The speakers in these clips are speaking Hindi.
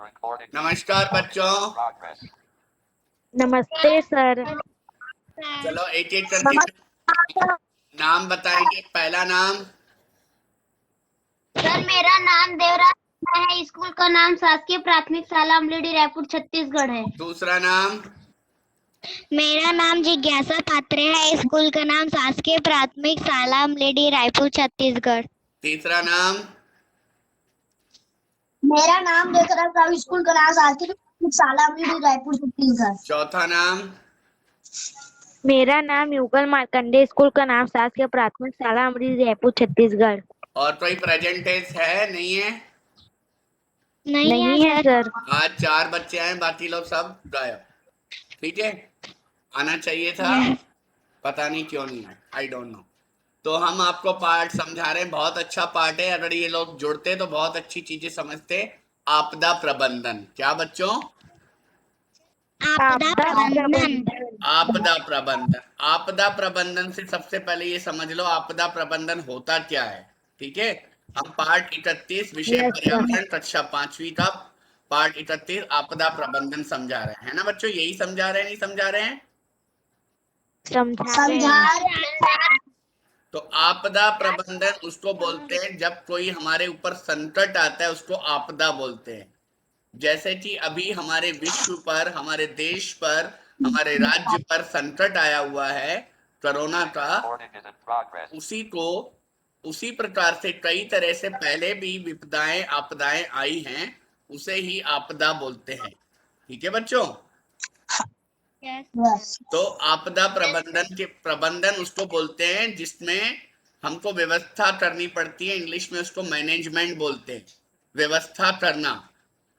नमस्कार बच्चों। नमस्ते सर। चलो एक एक करके नाम बताएंगे। पहला नाम। सर मेरा नाम देवराज है। स्कूल का नाम शासकीय प्राथमिक शाला अमलेडी रायपुर छत्तीसगढ़ है। दूसरा नाम। मेरा नाम जिज्ञासा पात्रे है। स्कूल का नाम शासकीय प्राथमिक शाला अमलेडी रायपुर छत्तीसगढ़। तीसरा नाम। मेरा नाम देवराज राव। स्कूल का नाम शासकीय प्राथमिक शाला अमलेडी रायपुर छत्तीसगढ़। चौथा नाम। मेरा नाम युगल मार्कंडे। स्कूल का नाम शासकीय प्राथमिक शाला अमरी रायपुर छत्तीसगढ़। और कोई प्रेजेंटेज है? नहीं है। नहीं है सर। आज 4 बच्चे हैं, बाकी लोग सब गायब। ठीक है, आना चाहिए था, पता नहीं क्यों नहीं है, आई डोंट नो। तो हम आपको पार्ट समझा रहे हैं, बहुत अच्छा पार्ट है। अगर ये लोग जुड़ते तो बहुत अच्छी चीजें समझते। आपदा प्रबंधन। क्या बच्चों? आपदा प्रबंधन। आपदा प्रबंधन। आपदा प्रबंधन से सबसे पहले ये समझ लो आपदा प्रबंधन होता क्या है। ठीक है, हम पार्ट 31 विषय Yes, sir. पर्यावरण कक्षा 5वीं का पार्ट 31 आपदा प्रबंधन समझा रहे हैं ना बच्चों? यही समझा रहे हैं, नहीं समझा रहे हैं? समझा रहे हैं। तो आपदा प्रबंधन उसको बोलते हैं जब कोई हमारे ऊपर संकट आता है, उसको आपदा बोलते हैं। जैसे कि अभी हमारे विश्व पर, हमारे देश पर, हमारे राज्य पर संकट आया हुआ है कोरोना का, उसी प्रकार से कई तरह से पहले भी विपदाएं आपदाएं आई हैं, उसे ही आपदा बोलते हैं। ठीक है बच्चों? तो आपदा प्रबंधन उसको बोलते हैं जिसमें हमको व्यवस्था करनी पड़ती है। इंग्लिश में उसको मैनेजमेंट बोलते हैं, व्यवस्था करना।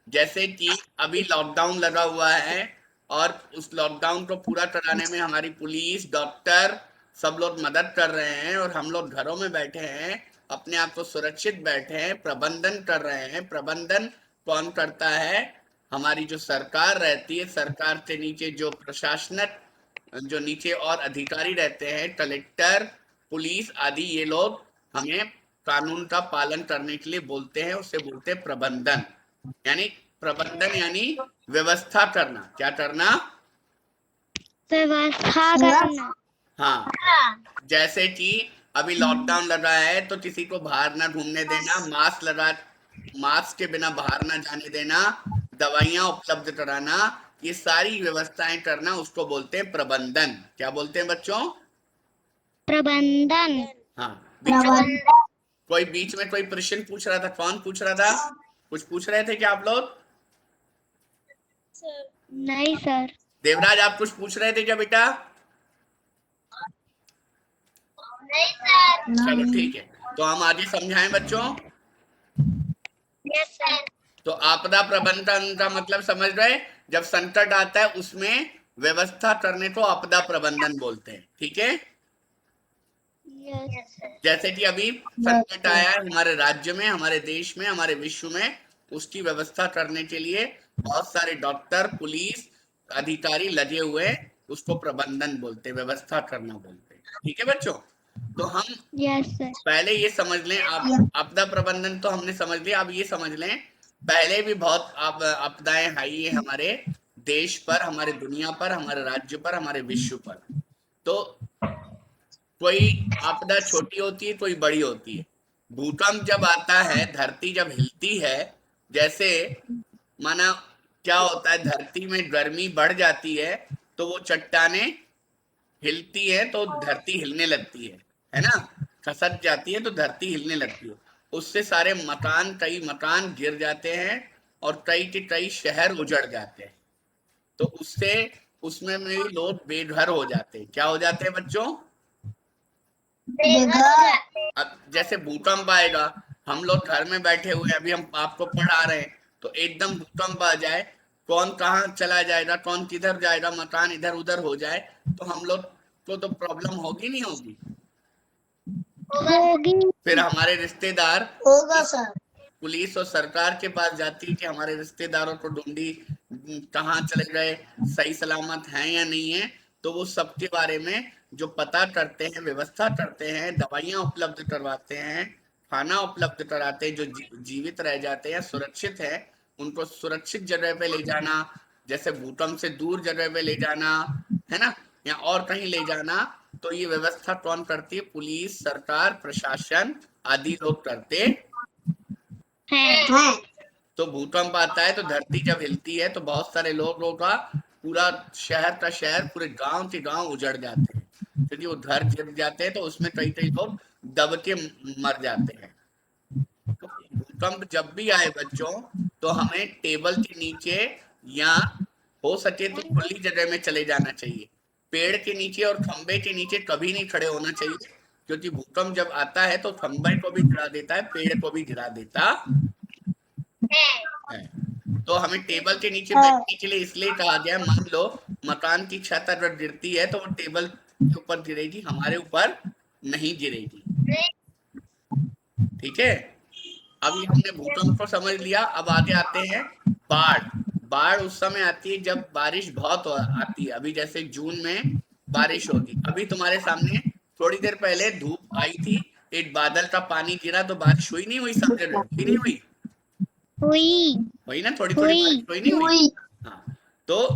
जैसे कि अभी लॉकडाउन लगा हुआ है और उस लॉकडाउन को पूरा कराने में हमारी पुलिस, डॉक्टर सब लोग मदद कर रहे हैं और हम लोग घरों में बैठे हैं, अपने आप को सुरक्षित बैठे हैं, प्रबंधन कर रहे हैं। प्रबंधन कौन करता है? हमारी जो सरकार रहती है, सरकार के नीचे जो प्रशासनिक, जो नीचे और अधिकारी रहते हैं, कलेक्टर, पुलिस आदि, ये लोग हमें कानून का पालन करने के लिए बोलते हैं, उसे बोलते हैं प्रबंधन। यानी प्रबंधन यानी व्यवस्था करना। क्या करना? व्यवस्था करना। हाँ, जैसे कि अभी लॉकडाउन लगा है तो किसी को बाहर ना घूमने देना, मास्क के बिना बाहर ना जाने देना, दवाइयां उपलब्ध कराना, ये सारी व्यवस्थाएं करना, उसको बोलते हैं प्रबंधन। क्या बोलते हैं बच्चों? प्रबंधन। हाँ। कोई बीच में कोई प्रश्न पूछ रहा था, कौन पूछ रहा था? कुछ पूछ रहे थे क्या आप लोग? नहीं सर। देवराज, आप कुछ पूछ रहे थे क्या बेटा? नहीं सर। चलो ठीक है, तो हम आगे समझाएं बच्चों। Yes sir. तो आपदा प्रबंधन का मतलब समझ रहे? जब संकट आता है उसमें व्यवस्था करने को आपदा प्रबंधन बोलते हैं। ठीक है, यस सर। जैसे कि अभी संकट आया है हमारे राज्य में, हमारे देश में, हमारे विश्व में, उसकी व्यवस्था करने के लिए बहुत सारे डॉक्टर, पुलिस अधिकारी लगे हुए हैं, उसको प्रबंधन बोलते हैं, व्यवस्था करना बोलते हैं। ठीक है बच्चों? तो हम यस सर। पहले ये समझ लें, आपदा प्रबंधन तो हमने समझ लिया, अब ये समझ लें पहले भी बहुत आपदाएं आई है हमारे देश पर, हमारे दुनिया पर, हमारे राज्य पर, हमारे विश्व पर। तो कोई आपदा छोटी होती है, कोई बड़ी होती है। भूकंप जब आता है, धरती जब हिलती है, जैसे माना क्या होता है, धरती में गर्मी बढ़ जाती है तो वो चट्टानें हिलती है तो धरती हिलने लगती है ना? खसक जाती है तो धरती हिलने लगती है, उससे सारे मकान, कई मकान गिर जाते हैं और कई के कई शहर उजड़ जाते हैं। तो उससे उसमें भी लोग बेघर हो जाते हैं। क्या हो जाते हैं बच्चों? अब जैसे भूकंप आएगा, हम लोग घर में बैठे हुए हैं, अभी हम आपको पढ़ा रहे हैं, तो एकदम भूकंप आ जाए, कौन कहाँ चला जाएगा, कौन किधर जाएगा, मकान इधर उधर हो जाए, तो हम लोग को तो प्रॉब्लम होगी, नहीं होगी? होगी। फिर हमारे रिश्तेदार होगा सर। पुलिस और सरकार के पास जाती है कि हमारे रिश्तेदारों को ढूंढी, कहाँ चले गए, सही सलामत हैं या नहीं है। तो वो सबके बारे में जो पता करते हैं, व्यवस्था करते हैं, दवाइयाँ उपलब्ध करवाते हैं, खाना उपलब्ध कराते हैं, जो जीवित रह जाते हैं, सुरक्षित है, उनको सुरक्षित जगह पे ले जाना, जैसे भूकंप से दूर जगह पे ले जाना, है ना, या और कहीं ले जाना, तो ये व्यवस्था कौन करती है? पुलिस, सरकार, प्रशासन आदि लोग करते है। तो भूकंप आता है तो धरती जब हिलती है तो बहुत सारे लोगों का पूरा शहर का शहर, पूरे गांव के गांव उजड़ जाते हैं, क्योंकि वो घर गिर जाते हैं तो उसमें कई कई लोग दब के मर जाते हैं। तो भूकंप जब भी आए बच्चों, तो हमें टेबल के नीचे या हो सके तो खुली जगह में चले जाना चाहिए। पेड़ के नीचे और खंबे के नीचे कभी नहीं खड़े होना चाहिए, क्योंकि भूकंप जब आता है तो खंबे को भी गिरा देता है, पेड़ को भी गिरा देता है। तो हमें टेबल के नीचे बैठने के लिए इसलिए कहा गया, मान लो मकान की छत अगर गिरती है तो वो टेबल के ऊपर गिरेगी, हमारे ऊपर नहीं गिरेगी। ठीक है, अभी हमने भूकंप को समझ लिया। अब आगे आते हैं बाढ़। बाढ़ उस समय आती है जब बारिश बहुत आती है। अभी जैसे जून में बारिश होगी, अभी तुम्हारे सामने थोड़ी देर पहले धूप आई थी, एक बादल का पानी गिरा, तो बारिश हुई नहीं हुई? सब जगह हुई नहीं हुई? हुई। वही ना, थोड़ी थोड़ी बारिश हुई नहीं हुई? हाँ, तो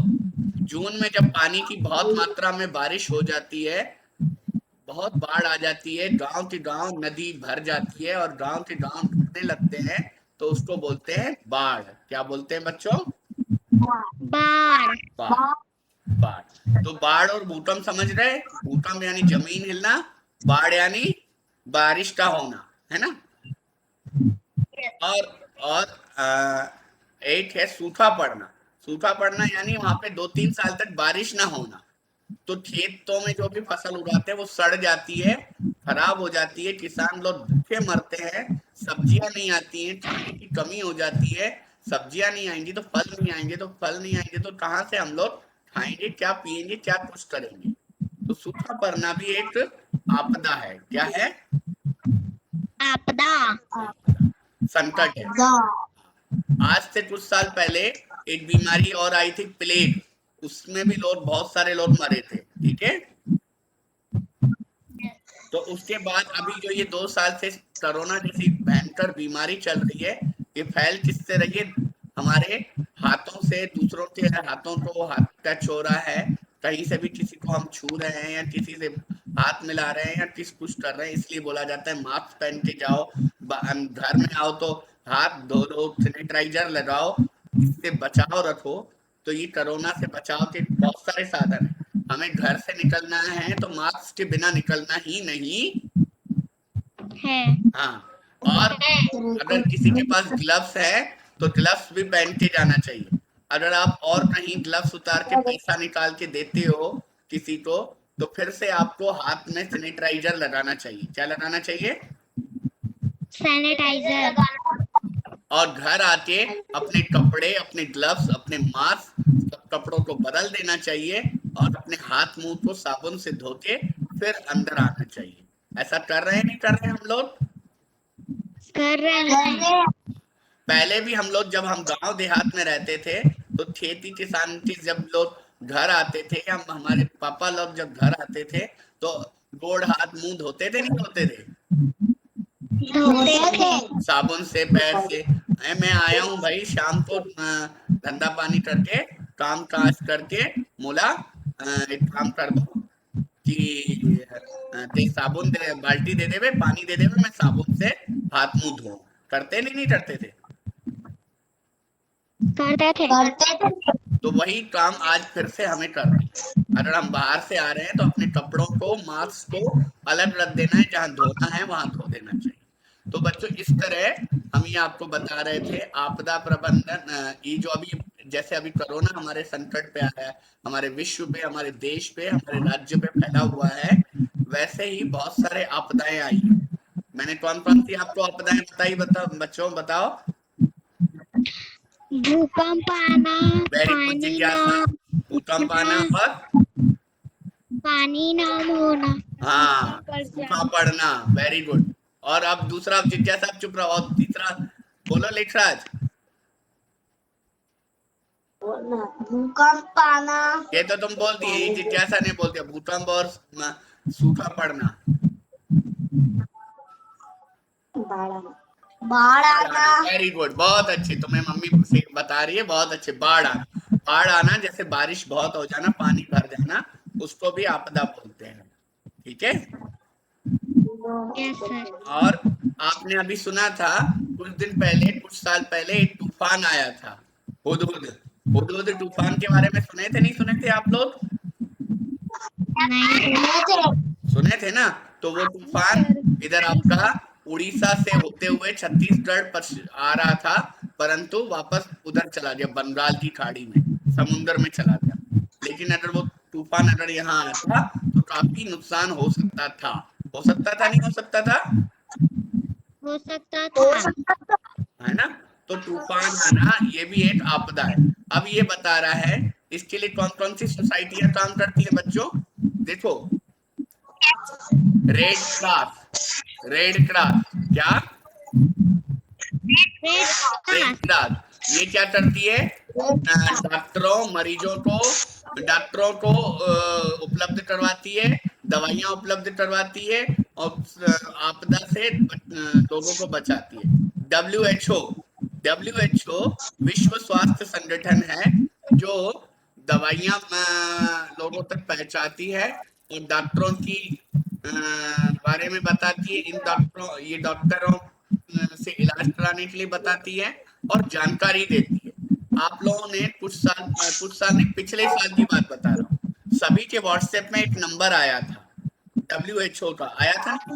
जून में जब पानी की बहुत मात्रा में बारिश हो जाती है, बहुत बाढ़ आ जाती है, गांव के गांव नदी भर जाती है और गांव के गांव डूबने लगते हैं, तो उसको बोलते हैं बाढ़। क्या बोलते हैं बच्चों? बाढ़। बाढ़। बाढ़। तो बाढ़ और भूकंप समझ रहे? भूकंप यानी जमीन हिलना, बाढ़ यानी बारिश का होना, है ना। और एक है सूखा पड़ना। सूखा पड़ना यानी वहां पे 2-3 साल तक बारिश ना होना, तो खेतों में जो भी फसल उगाते हैं वो सड़ जाती है, खराब हो जाती है, किसान लोग भूखे मरते हैं, सब्जियां नहीं आती हैं, खाने की कमी हो जाती है। सब्जियां नहीं आएंगी तो फल नहीं आएंगे, तो फल नहीं आएंगे तो कहाँ से हम लोग खाएंगे, क्या पिएंगे, क्या कुछ करेंगे? तो सूखा पड़ना भी एक आपदा है। क्या है? आपदा। संकट है। आज से कुछ साल पहले एक बीमारी और आई थी, प्लेग। उसमें भी लोग, बहुत सारे लोग मरे थे। ठीक है, तो उसके बाद अभी जो ये 2 साल से कोरोना जैसी भयंकर बीमारी चल रही है, ये फैल किससे रही है? हमारे हाथों से, दूसरों के हाथों को हाथ टच हो रहा है, कहीं से भी किसी को हम छू रहे हैं या किसी से हाथ मिला रहे हैं या किस कुछ कर रहे हैं, इसलिए बोला जाता है मास्क पहन के जाओ, घर में आओ तो हाथ धो लो, सैनिटाइजर लगाओ, इससे बचाव रखो। तो ये कोरोना से बचाव के बहुत सारे साधन है। हमें घर से निकलना है तो मास्क के बिना निकलना ही नहीं है। हाँ, और अगर किसी के पास ग्लव्स है तो ग्लव्स भी पहन के जाना चाहिए। अगर आप और कहीं ग्लव्स उतार के पैसा निकाल के देते हो किसी को, तो फिर से आपको हाथ में सैनिटाइजर लगाना चाहिए। क्या लगाना चाहिए? सैनिटाइजर। और घर आके अपने कपड़े, अपने ग्लव्स, अपने मास्क, सब कपड़ों को बदल देना चाहिए और अपने हाथ मुंह को साबुन से धो के फिर अंदर आना चाहिए। ऐसा कर रहे हैं नहीं कर रहे हम लोग? कर रहे हैं। पहले भी हम लोग, जब हम गांव देहात में रहते थे, तो खेती किसान के जब लोग घर आते थे, या हमारे पापा लोग जब घर आते थे, तो गोड़ हाथ मुंह धोते थे नहीं धोते थे? धोते थे। साबुन से, पैर से। मैं आया हूँ भाई शाम को धंधा पानी करके, काम काज करके, मोला एक काम कर दो कि ते साबुन दे, बाल्टी दे देवे, पानी दे देवे, मैं साबुन से हाथ मुंह धो। करते नहीं करते थे? करते थे। तो वही काम आज फिर से हमें करना है। अगर हम बाहर से आ रहे हैं तो अपने कपड़ों को, मास्क को अलग रख देना है, जहां धोना है वहां धो देना चाहिए। तो बच्चों, इस तरह हम ये आपको बता रहे थे आपदा प्रबंधन। ये जो अभी, जैसे अभी कोरोना हमारे संकट पे आया है, हमारे विश्व पे, हमारे देश पे, हमारे राज्य पे फैला हुआ है, वैसे ही बहुत सारे आपदाएं आई हैं। मैंने कौन कौन सी आपको आपदाएं बताई? बच्चों बताओ। भूकंप आना, वेरी गुड पानी जिज्ञासा। ना भूकंप आना और पानी ना होना। हाँ, सूखा पड़ना। Very good. और अब दूसरा, अब जिज्ञासा आप चुप रहो। और तीसरा बोलो लेखराज। भूकंप आना। ये तो तुम बोल दिए, ये जिज्ञासा ने बोल दिया। भूकंप और सूखा पड़ना। बाढ़ आना। वेरी गुड, बहुत अच्छे, तुम्हें मम्मी से बता रही है, बहुत अच्छे। बाढ़ आना, बाढ़ आना जैसे बारिश बहुत हो जाना, पानी भर जाना, उसको भी आपदा बोलते हैं। ठीक है। Yes sir. और आपने अभी सुना था कुछ दिन पहले, कुछ साल पहले एक तूफान आया था, हुदहुद। हुदहुद तूफान के बारे में सुने थे, नहीं सुने थे आप लोग? नहीं सुने। सुने थे ना। तो वो तूफान इधर आपका उड़ीसा से होते हुए छत्तीसगढ़ आ रहा था, परंतु वापस उधर चला गया, बंगाल की खाड़ी में, समुद्र में चला गया। लेकिन अगर वो तूफान अगर यहाँ आता तो काफी नुकसान हो सकता था। हो सकता था, नहीं हो सकता था? हो सकता था। है ना। तो तूफान आना ये भी एक आपदा है। अब ये बता रहा है इसके लिए कौन कौन सी सोसाइटियां काम करती है बच्चों। देखो, रेड क्रॉस, रेड क्रॉस क्या, रेड क्रॉस ये क्या करती है, डॉक्टरों मरीजों को, डॉक्टरों को उपलब्ध करवाती है, दवाइयां उपलब्ध करवाती है, और आपदा से लोगों को बचाती है। WHO, WHO विश्व स्वास्थ्य संगठन है जो दवाइयां लोगों तक पहुंचाती है और डॉक्टरों की बारे में बताती है। इन डॉक्टरों, ये डॉक्टरों से इलाज कराने के लिए बताती है और जानकारी देती है। आप लोगों ने कुछ साल नहीं, पिछले साल की बात बता रहा हूँ, सभी के व्हाट्सएप में एक नंबर आया था WHO का, आया था ना,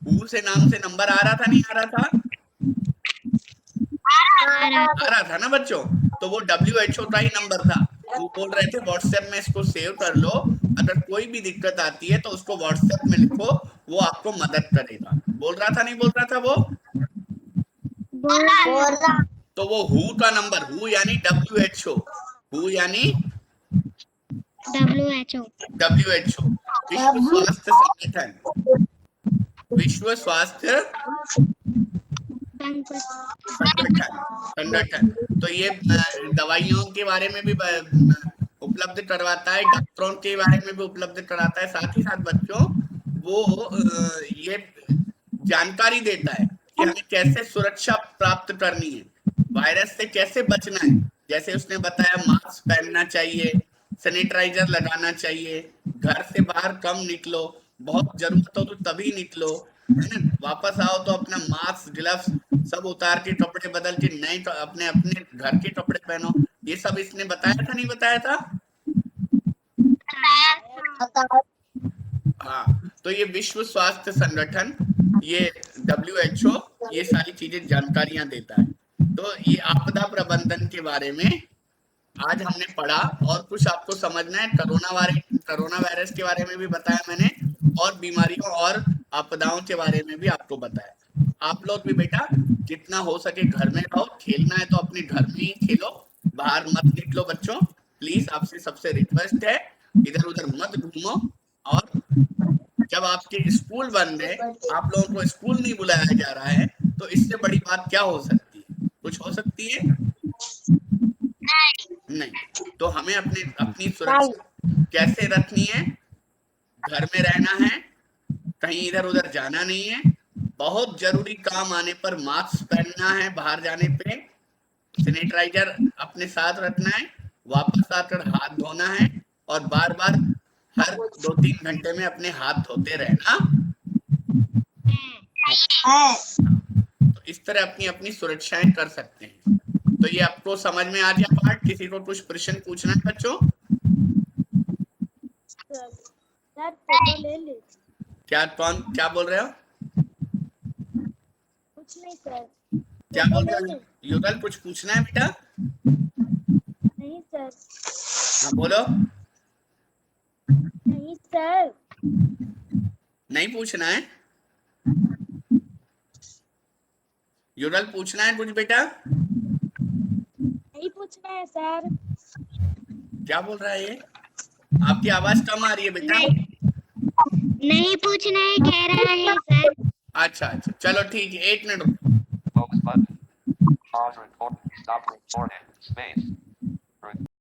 हु से नाम से नंबर आ रहा था, नहीं आ रहा था? आ रहा था ना बच्चों। तो वो WHO का ही नंबर था। वो बोल रहे थे व्हाट्सएप में इसको सेव कर लो, अगर कोई भी दिक्कत आती है तो उसको व्हाट्सएप में लिखो, वो आपको मदद करेगा। बोल रहा था, नहीं बोल रहा था वो? बोला। तो वो हु का नंबर, हु यानी WHO, हु यानी WHO। WHO, विश्व स्वास्थ्य संगठन, विश्व स्वास्थ्य संगठन। तो ये दवाइयों के बारे में भी उपलब्ध करवाता है, डॉक्टरों के बारे में भी उपलब्ध कराता है, साथ ही साथ बच्चों वो ये जानकारी देता है कि हमें कैसे सुरक्षा प्राप्त करनी है, वायरस से कैसे बचना है। जैसे उसने बताया, मास्क पहनना चाहिए, सैनिटाइजर लगाना चाहिए, घर से बाहर कम निकलो, बहुत जरूरत हो तो तभी निकलो, है ना। वापस आओ तो अपना मास्क, ग्लव्स सब उतार के, कपड़े बदल के नए अपने अपने घर के कपड़े पहनो। ये सब इसने बताया था, नहीं बताया था? हाँ। तो ये विश्व स्वास्थ्य संगठन, ये WHO, ये सारी चीजें जानकारियां देता है। तो ये आपदा प्रबंधन के बारे में आज हमने पढ़ा। और कुछ आपको समझना है, कोरोना वायरस के बारे में भी बताया मैंने, और बीमारियों और आपदाओं के बारे में भी आपको बताया। आप लोग भी बेटा जितना हो सके घर में रहो, खेलना है तो अपने घर में ही खेलो, बाहर मत निकलो बच्चों। प्लीज आपसे सबसे रिक्वेस्ट है, इधर उधर मत घूमो। और जब आपके स्कूल बंद है, आप लोगों को स्कूल नहीं बुलाया जा रहा है, तो इससे बड़ी बात क्या हो सकती है? कुछ हो सकती है? नहीं। तो हमें अपनी सुरक्षा कैसे रखनी है? घर में रहना है, कहीं इधर उधर जाना नहीं है, बहुत जरूरी काम आने पर मास्क पहनना है, बाहर जाने पे सैनिटाइजर अपने साथ रखना है, वापस आकर हाथ धोना है, और बार बार हर 2-3 घंटे में अपने हाथ धोते रहना। तो इस तरह अपनी अपनी सुरक्षाएं कर सकते हैं। तो ये आपको समझ में आ गया पार्ट? किसी को कुछ प्रश्न पूछना है बच्चों? सर फोटो ले ले। क्या बोल रहे हो? कुछ नहीं सर। क्या बोल रहे हो युगल? कुछ पूछना है बेटा? नहीं सर। हाँ बोलो। नहीं सर। नहीं पूछना है? युगल पूछना है कुछ बेटा? नहीं पूछना है सर। क्या बोल रहा है ये? आपकी आवाज कम आ रही है बेटा। नहीं पूछना है कह रहा है सर। अच्छा अच्छा, चलो ठीक है, 1 minute. Focus button. Pause recording. Stop recording. Space.